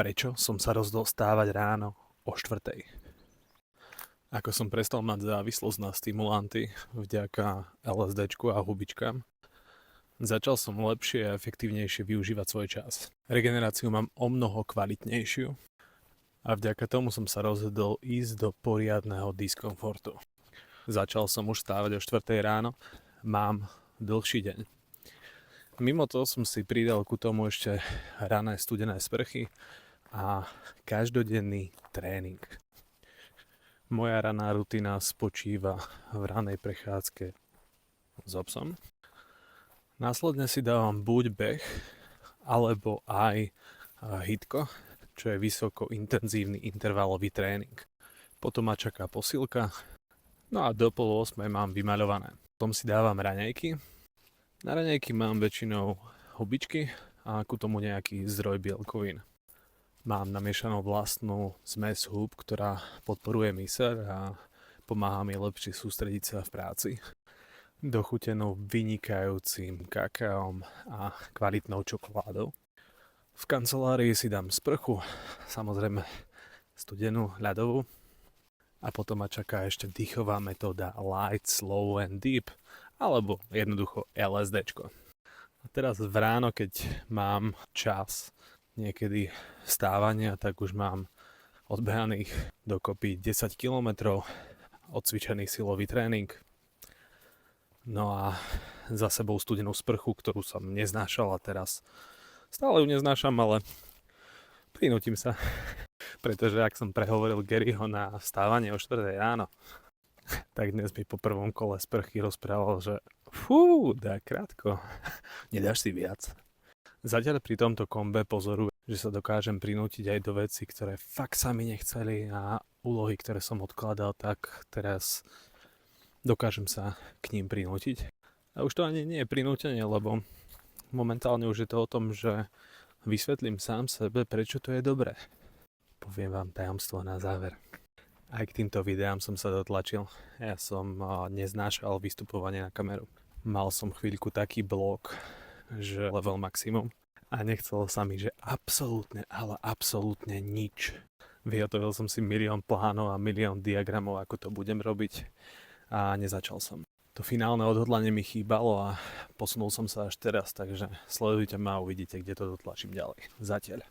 Prečo som sa rozhodol stávať ráno o 4:00? Ako som prestal mať závislosť na stimulanty vďaka LSDčku a hubičkám, začal som lepšie a efektívnejšie využívať svoj čas. Regeneráciu mám omnoho kvalitnejšiu a vďaka tomu som sa rozhodol ísť do poriadneho diskomfortu. Začal som už stávať o 4:00 ráno, mám dlhší deň. Mimo toho som si pridal ku tomu ešte rané studené sprchy a každodenný tréning. Moja raná rutina spočíva v ranej prechádzke s obsom. Následne si dávam buď beh, alebo aj hitko, čo je vysoko intenzívny intervalový tréning. Potom ma čaká posilka, no a do 7:30 mám vymaľované. Potom si dávam raňajky. Na raňajky mám väčšinou hubičky a ku tomu nejaký zdroj bielkovín. Mám namiešanú vlastnú zmes húb, ktorá podporuje myseľ a pomáha mi lepšie sústrediť sa v práci. Dochutenú vynikajúcim kakaom a kvalitnou čokoládou. V kancelárii si dám sprchu, samozrejme studenú, ľadovú. A potom ma čaká ešte dýchová metóda Light, Slow and Deep, alebo jednoducho LSDčko. A teraz v ráno, keď mám čas niekedy vstávania, tak už mám odbehaných dokopy 10 km, odcvičený silový tréning. No a za sebou studenú sprchu, ktorú som neznášal a teraz stále ju neznášam, ale prinútim sa. Pretože ak som prehovoril Garyho na vstávanie o 4:00 ráno, tak dnes mi po prvom kole sprchy rozprával, že dá krátko, nedáš si viac. Zatiaľ pri tomto kombe pozorujem, že sa dokážem prinútiť aj do vecí, ktoré fakt sa mi nechceli a úlohy, ktoré som odkladal, tak teraz dokážem sa k ním prinútiť. A už to ani nie je prinútenie, lebo momentálne už je to o tom, že vysvetlím sám sebe, prečo to je dobré. Poviem vám tajomstvo na záver. Aj k týmto videám som sa dotlačil. Ja som neznášal vystupovanie na kameru. Mal som chvíľku taký blok, že level maximum. A nechcelo sa mi, že absolútne, ale absolútne nič. Vyhotovil som si milión plánov a milión diagramov, ako to budem robiť. A nezačal som. To finálne odhodlanie mi chýbalo a posunul som sa až teraz, takže sledujte ma a uvidíte, kde to dotlačím ďalej. Zatiaľ.